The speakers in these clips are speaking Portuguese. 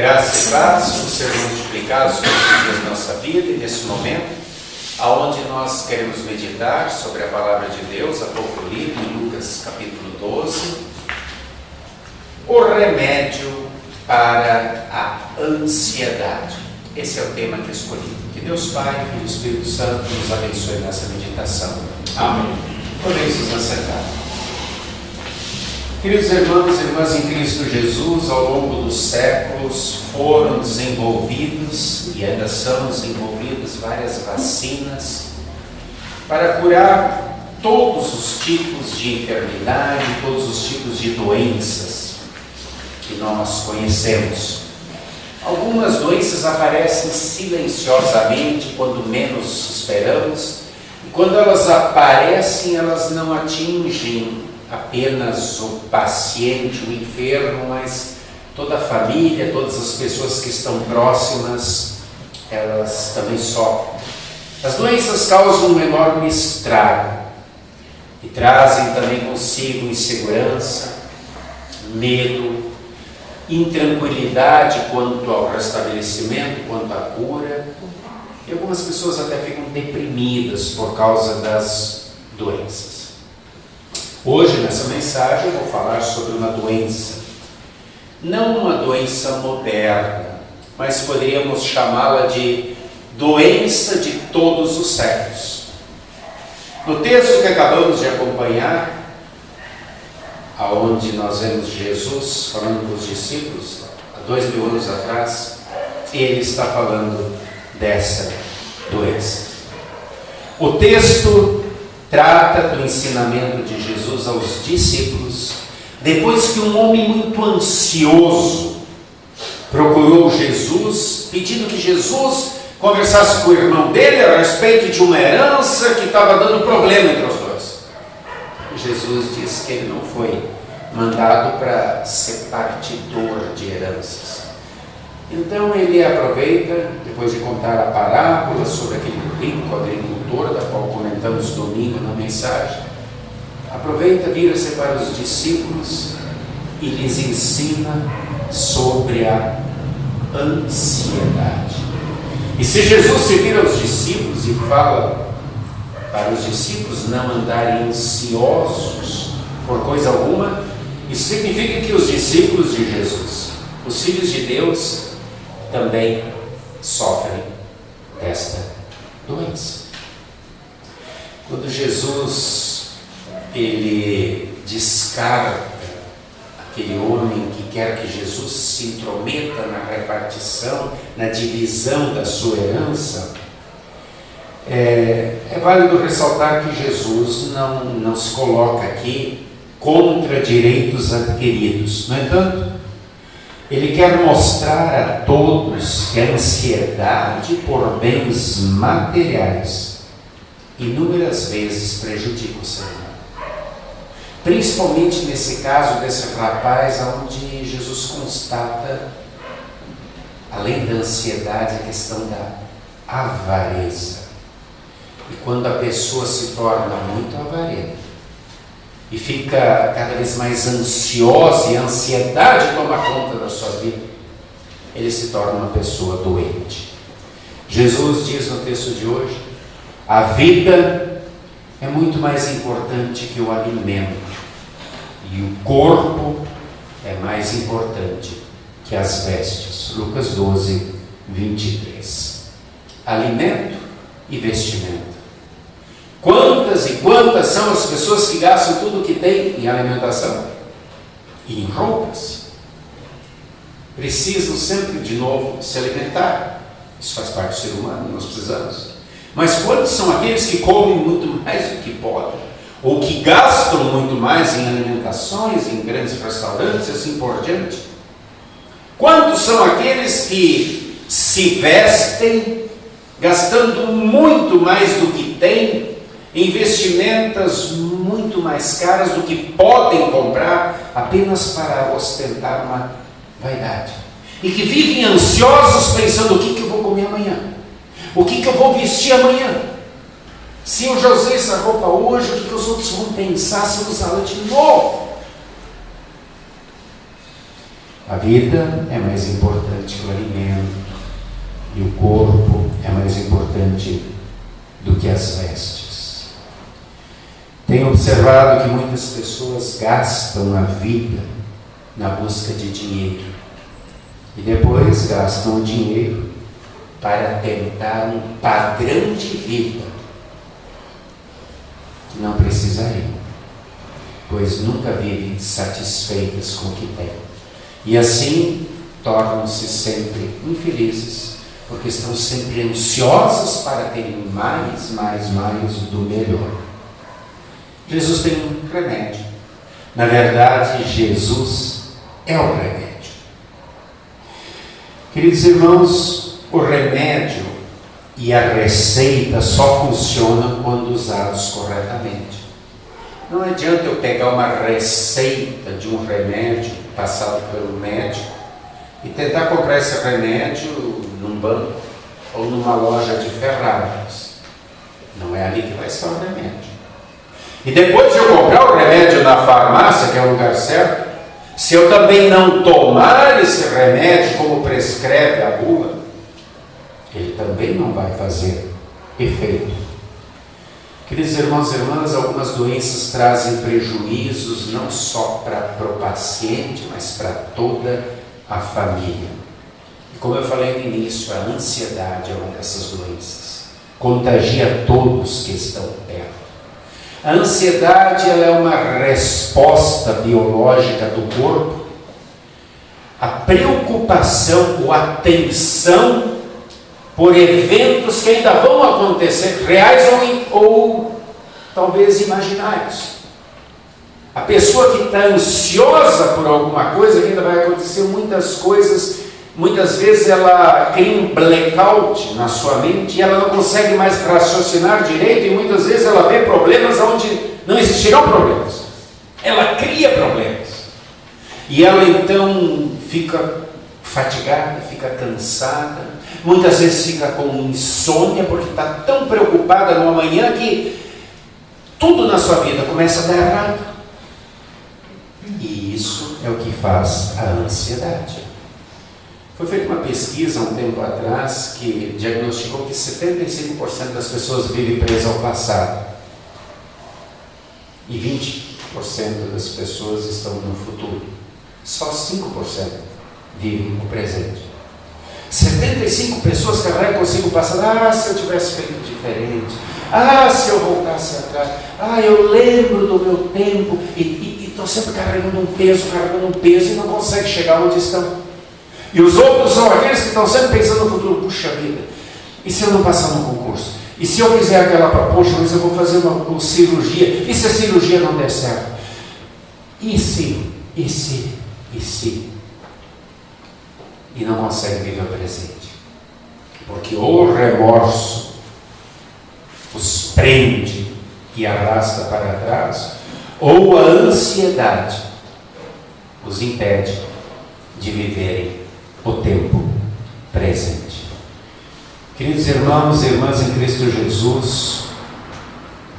Graça e paz vão ser multiplicados todos os dias da nossa vida e nesse momento, aonde nós queremos meditar sobre a palavra de Deus, há pouco lido em Lucas capítulo 12, o remédio para a ansiedade. Esse é o tema que escolhi. Que Deus Pai, Filho e Espírito Santo nos abençoe nessa meditação. Amém. Podemos nos assentar. Queridos irmãos e irmãs em Cristo Jesus, ao longo dos séculos foram desenvolvidos e ainda são desenvolvidas várias vacinas para curar todos os tipos de enfermidade, todos os tipos de doenças que nós conhecemos. Algumas doenças aparecem silenciosamente quando menos esperamos, e quando elas aparecem, elas não atingem apenas o paciente, o enfermo, mas toda a família, todas as pessoas que estão próximas, elas também sofrem. As doenças causam um enorme estrago e trazem também consigo insegurança, medo, intranquilidade quanto ao restabelecimento, quanto à cura, e algumas pessoas até ficam deprimidas por causa das doenças. Hoje, nessa mensagem, eu vou falar sobre uma doença, não uma doença moderna, mas poderíamos chamá-la de doença de todos os séculos. No texto que acabamos de acompanhar, aonde nós vemos Jesus falando com os discípulos, há 2000 anos atrás, ele está falando dessa doença. O texto trata do ensinamento de Jesus aos discípulos, depois que um homem muito ansioso procurou Jesus, pedindo que Jesus conversasse com o irmão dele a respeito de uma herança que estava dando problema entre os dois. Jesus disse que ele não foi mandado para ser partidor de heranças. Então ele aproveita, depois de contar a parábola sobre aquele rico agricultor, da qual comentamos domingo na mensagem, aproveita, vira-se para os discípulos e lhes ensina sobre a ansiedade. E se Jesus se vira aos discípulos e fala para os discípulos não andarem ansiosos por coisa alguma, isso significa que os discípulos de Jesus, os filhos de Deus, também sofrem desta doença. Quando Jesus ele descarta aquele homem que quer que Jesus se intrometa na repartição, na divisão da sua herança, é válido ressaltar que Jesus não se coloca aqui contra direitos adquiridos. No entanto, ele quer mostrar a todos que a ansiedade por bens materiais inúmeras vezes prejudica o ser humano. Principalmente nesse caso desse rapaz, onde Jesus constata, além da ansiedade, a questão da avareza. E quando a pessoa se torna muito avarenta e fica cada vez mais ansiosa e a ansiedade toma conta da sua vida, ele se torna uma pessoa doente. Jesus diz no texto de hoje, a vida é muito mais importante que o alimento e o corpo é mais importante que as vestes. Lucas 12, 23. Alimento e vestimento. Quantas e quantas são as pessoas que gastam tudo o que têm em alimentação e em roupas? Precisam sempre, de novo, se alimentar. Isso faz parte do ser humano, nós precisamos. Mas quantos são aqueles que comem muito mais do que podem? Ou que gastam muito mais em alimentações, em grandes restaurantes e assim por diante? Quantos são aqueles que se vestem gastando muito mais do que têm, em vestimentas muito mais caras do que podem comprar, apenas para ostentar uma vaidade? E que vivem ansiosos pensando, o que eu vou comer amanhã? O que eu vou vestir amanhã? Se eu já usei essa roupa hoje, o que os outros vão pensar se eu usá-la de novo? A vida é mais importante que o alimento, e o corpo é mais importante do que as vestes. Tenho observado que muitas pessoas gastam a vida na busca de dinheiro e depois gastam o dinheiro para tentar um padrão de vida que não precisariam, pois nunca vivem satisfeitas com o que têm. E assim tornam-se sempre infelizes, porque estão sempre ansiosas para terem mais do melhor. Jesus tem um remédio. Na verdade, Jesus é o remédio. Queridos irmãos, o remédio e a receita só funcionam quando usados corretamente. Não adianta eu pegar uma receita de um remédio passado pelo médico e tentar comprar esse remédio num banco ou numa loja de Ferraris. Não é ali que vai estar o remédio. E depois de eu comprar o remédio na farmácia, que é o lugar certo, se eu também não tomar esse remédio como prescreve a bula, ele também não vai fazer efeito. Queridos irmãos e irmãs, algumas doenças trazem prejuízos não só para o paciente, mas para toda a família. E como eu falei no início, a ansiedade é uma dessas doenças. Contagia todos que estão perto. A ansiedade, ela é uma resposta biológica do corpo. A preocupação ou a tensão por eventos que ainda vão acontecer, reais ou talvez imaginários. A pessoa que está ansiosa por alguma coisa, que ainda vai acontecer muitas coisas, muitas vezes ela cria um blackout na sua mente e ela não consegue mais raciocinar direito, e muitas vezes ela vê problemas onde não existirão problemas. Ela cria problemas. E ela então fica fatigada, fica cansada, muitas vezes fica com insônia, porque está tão preocupada no amanhã que tudo na sua vida começa a dar errado. E isso é o que faz a ansiedade. Foi feita uma pesquisa há um tempo atrás que diagnosticou que 75% das pessoas vivem presas ao passado e 20% das pessoas estão no futuro. Só 5% vivem o presente. 75 pessoas carregam consigo o passado. Se eu tivesse feito diferente. Se eu voltasse atrás. Eu lembro do meu tempo. E estão sempre carregando um peso e não conseguem chegar onde estão. E os outros são aqueles que estão sempre pensando no futuro. Puxa vida, e se eu não passar no concurso? E se eu fizer aquela proposta, mas eu vou fazer uma cirurgia? E se a cirurgia não der certo? E se? E não consegue viver o presente. Porque ou o remorso os prende e arrasta para trás, ou a ansiedade os impede de viverem o tempo presente. Queridos irmãos e irmãs em Cristo Jesus,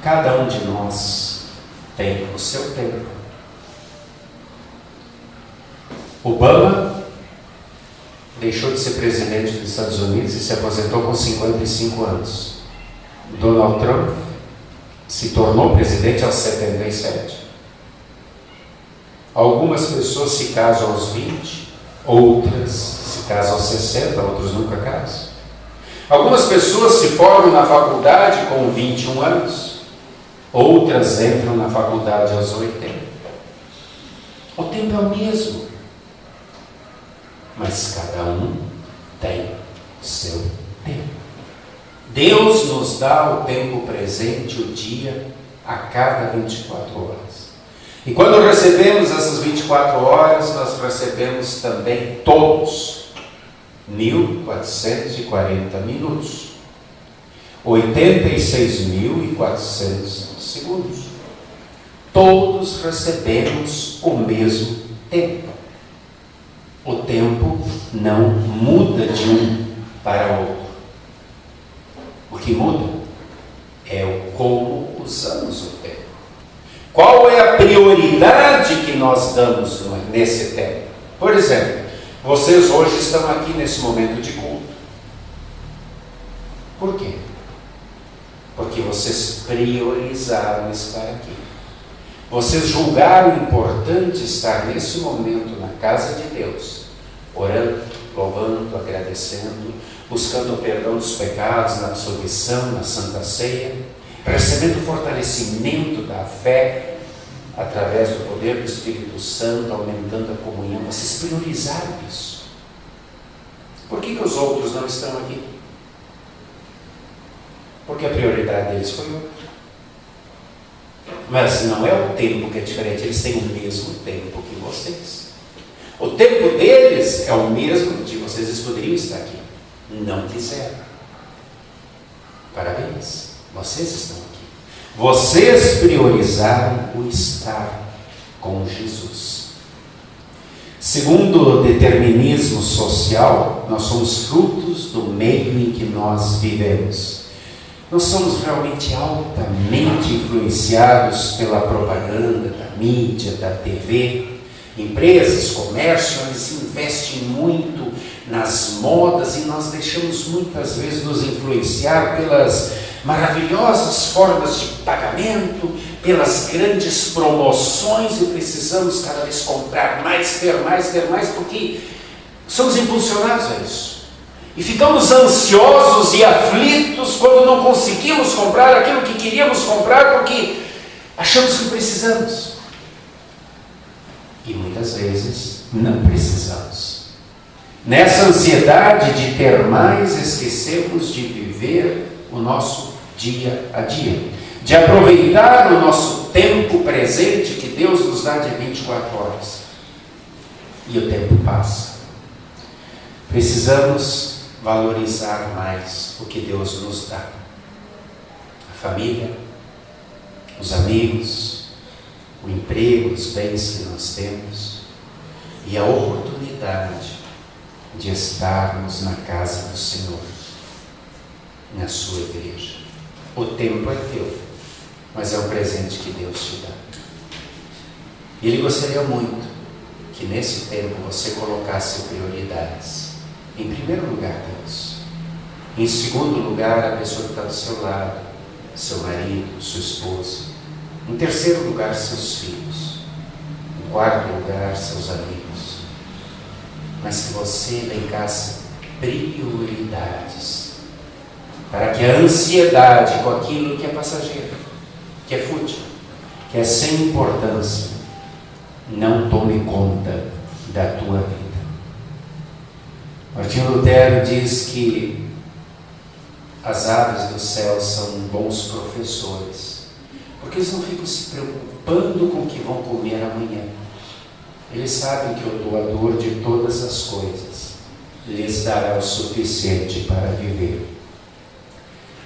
cada um de nós tem o seu tempo. Obama deixou de ser presidente dos Estados Unidos e se aposentou com 55 anos. Donald Trump se tornou presidente aos 77. Algumas pessoas se casam aos 20, outras se casam aos 60, outros nunca casam. Algumas pessoas se formam na faculdade com 21 anos, outras entram na faculdade aos 80. O tempo é o mesmo, mas cada um tem seu tempo. Deus nos dá o tempo presente, o dia, a cada 24 horas. E quando recebemos essas 24 horas, nós recebemos também todos 1.440 minutos, 86.400 segundos. Todos recebemos o mesmo tempo. O tempo não muda de um para outro. O que muda é o como usamos o tempo. Qual é a prioridade que nós damos nesse tempo? Por exemplo, Vocês hoje estão aqui nesse momento de culto. Por quê? Porque vocês priorizaram estar aqui. Vocês julgaram importante estar nesse momento na casa de Deus, orando, louvando, agradecendo, buscando o perdão dos pecados, na absolvição, na Santa Ceia, recebendo o fortalecimento da fé através do poder do Espírito Santo, aumentando a comunhão. Vocês priorizaram isso. Por que os outros não estão aqui? Porque a prioridade deles foi outra. Mas não é o tempo que é diferente, eles têm o mesmo tempo que vocês. O tempo deles é o mesmo de vocês, eles poderiam estar aqui. Não quiseram. Parabéns, vocês estão aqui. Vocês priorizaram o estar com Jesus. Segundo o determinismo social, nós somos frutos do meio em que nós vivemos. Nós somos realmente altamente influenciados pela propaganda, da mídia, da TV. Empresas, comércio, eles investem muito nas modas e nós deixamos muitas vezes nos influenciar pelas maravilhosas formas de pagamento, pelas grandes promoções e precisamos cada vez comprar mais, ter mais, porque somos impulsionados a isso. E ficamos ansiosos e aflitos quando não conseguimos comprar aquilo que queríamos comprar porque achamos que precisamos. E muitas vezes não precisamos. Nessa ansiedade de ter mais, esquecemos de viver o nosso dia a dia, de aproveitar o nosso tempo presente que Deus nos dá de 24 horas. E o tempo passa. Precisamos valorizar mais o que Deus nos dá. A família, os amigos, o emprego, os bens que nós temos e a oportunidade de estarmos na casa do Senhor, na sua igreja. O tempo é teu, mas é um presente que Deus te dá. E Ele gostaria muito que nesse tempo você colocasse prioridades. Em primeiro lugar, Deus. Em segundo lugar, a pessoa que está do seu lado, seu marido, sua esposa. Em terceiro lugar, seus filhos. Em quarto lugar, seus amigos. Mas que você elencasse prioridades, para que a ansiedade com aquilo que é passageiro, que é fútil, que é sem importância, não tome conta da tua vida. Martinho Lutero diz que as aves do céu são bons professores, porque eles não ficam se preocupando com o que vão comer amanhã. Eles sabem que o doador de todas as coisas lhes dará o suficiente para viver.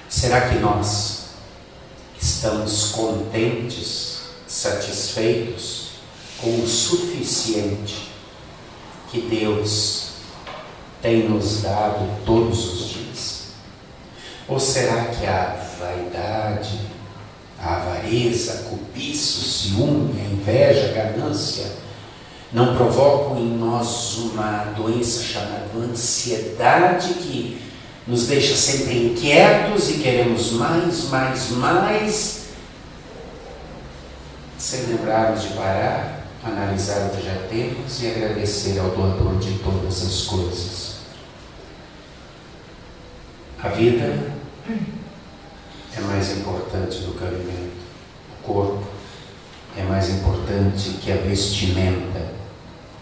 Será que nós estamos contentes, satisfeitos com o suficiente que Deus tem nos dado todos os dias? Ou será que a vaidade, a avareza, a cobiça, o ciúme, a inveja, a ganância não provocam em nós uma doença chamada ansiedade que nos deixa sempre inquietos e queremos mais, sem lembrarmos de parar, analisar o que já temos e agradecer ao doador de todas as coisas? A vida é mais importante do que o alimento. O corpo é mais importante que a vestimenta,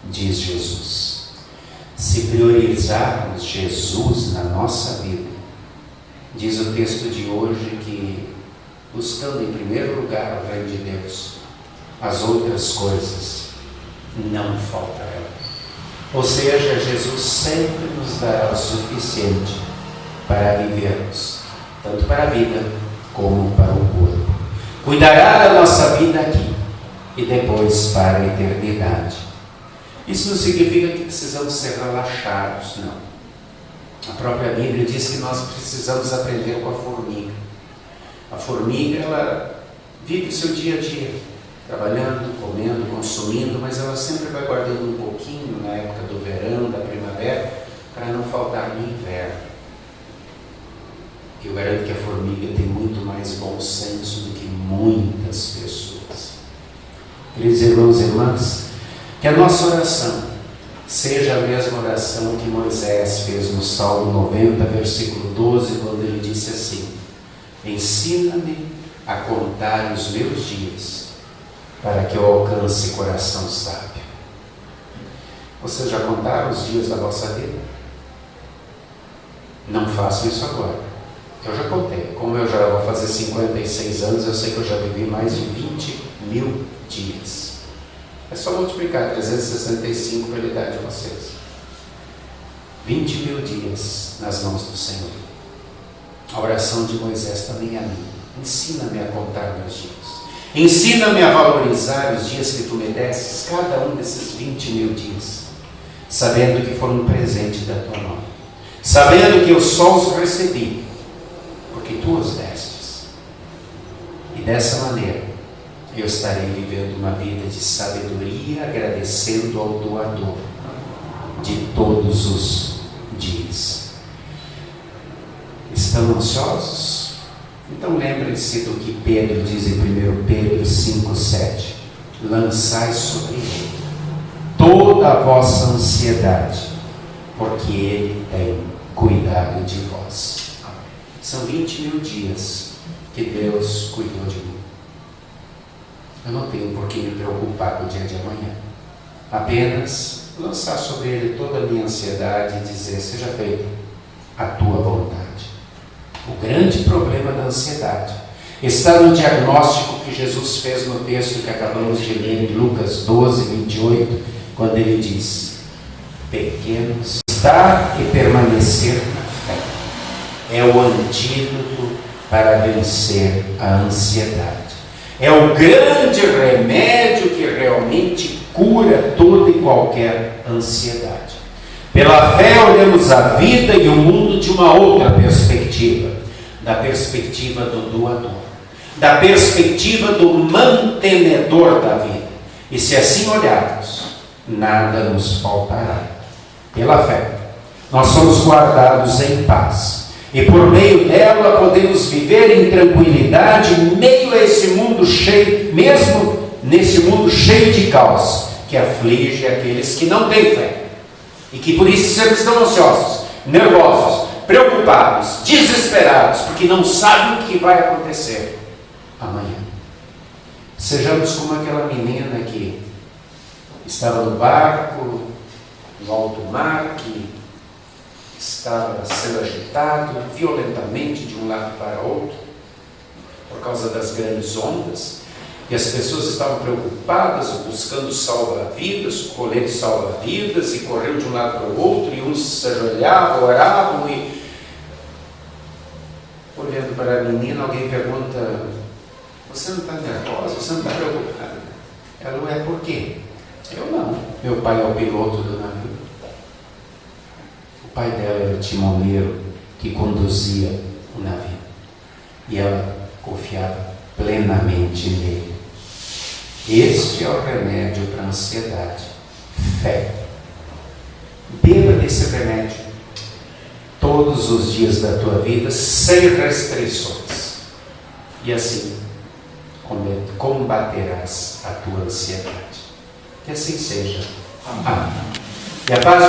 diz Jesus. Se priorizarmos Jesus na nossa vida, diz o texto de hoje que, buscando em primeiro lugar o reino de Deus, as outras coisas não faltarão. Ou seja, Jesus sempre nos dará o suficiente para vivermos, tanto para a vida como para o corpo. Cuidará da nossa vida aqui e depois para a eternidade. Isso não significa que precisamos ser relaxados, não. A própria Bíblia diz que nós precisamos aprender com a formiga. A formiga, ela vive o seu dia a dia, trabalhando, comendo, consumindo, mas ela sempre vai guardando um pouquinho na época do verão, da primavera, entrar no inverno. Eu garanto que a formiga tem muito mais bom senso do que muitas pessoas. Queridos irmãos e irmãs, que a nossa oração seja a mesma oração que Moisés fez no Salmo 90, versículo 12, quando ele disse assim: ensina-me a contar os meus dias, para que eu alcance coração sábio. Vocês já contaram os dias da vossa vida? Não façam isso agora. Eu já contei. Como eu já vou fazer 56 anos, eu sei que eu já vivi mais de 20 mil dias. É só multiplicar 365 pela idade de vocês. 20 mil dias nas mãos do Senhor. A oração de Moisés também é minha. Ensina-me a contar meus dias. Ensina-me a valorizar os dias que tu me desses, cada um desses 20 mil dias, sabendo que foram um presente da tua mão, sabendo que eu só os recebi porque tu os destes. E dessa maneira eu estarei vivendo uma vida de sabedoria, agradecendo ao doador de todos os dias. Estão ansiosos? Então lembrem-se do que Pedro diz em 1 Pedro 5,7: lançai sobre ele toda a vossa ansiedade, porque ele tem cuidado de vós. São 20 mil dias que Deus cuidou de mim. Eu não tenho por que me preocupar com o dia de amanhã. Apenas lançar sobre ele toda a minha ansiedade e dizer: seja feita a tua vontade. O grande problema da ansiedade está no diagnóstico que Jesus fez no texto que acabamos de ler em Lucas 12, 28, quando ele diz: pequenos, estar e permanecer na fé é o antídoto para vencer a ansiedade. É o grande remédio que realmente cura toda e qualquer ansiedade. Pela fé olhamos a vida e o mundo de uma outra perspectiva, da perspectiva do doador, da perspectiva do mantenedor da vida. E se assim olharmos, nada nos faltará. Pela fé, nós somos guardados em paz, e por meio dela podemos viver em tranquilidade em meio a esse mundo cheio, mesmo nesse mundo cheio de caos, que aflige aqueles que não têm fé, e que por isso sempre estão ansiosos, nervosos, preocupados, desesperados, porque não sabem o que vai acontecer amanhã. Sejamos como aquela menina que estava no barco, no alto mar, que estava sendo agitado violentamente de um lado para outro, por causa das grandes ondas, e as pessoas estavam preocupadas, buscando salva-vidas, colete salva-vidas, e correndo de um lado para o outro, e uns se ajoelhavam, oravam, e olhando para a menina, alguém pergunta: você não está nervosa? Você não está preocupada? Ela: não é, por quê? Eu não. Meu pai é o piloto do navio. O pai dela era o timoneiro que conduzia o navio. E ela confiava plenamente nele. Este é o remédio para a ansiedade: fé. Beba desse remédio todos os dias da tua vida, sem restrições. E assim combaterás a tua ansiedade. Que assim seja. Amém. E a paz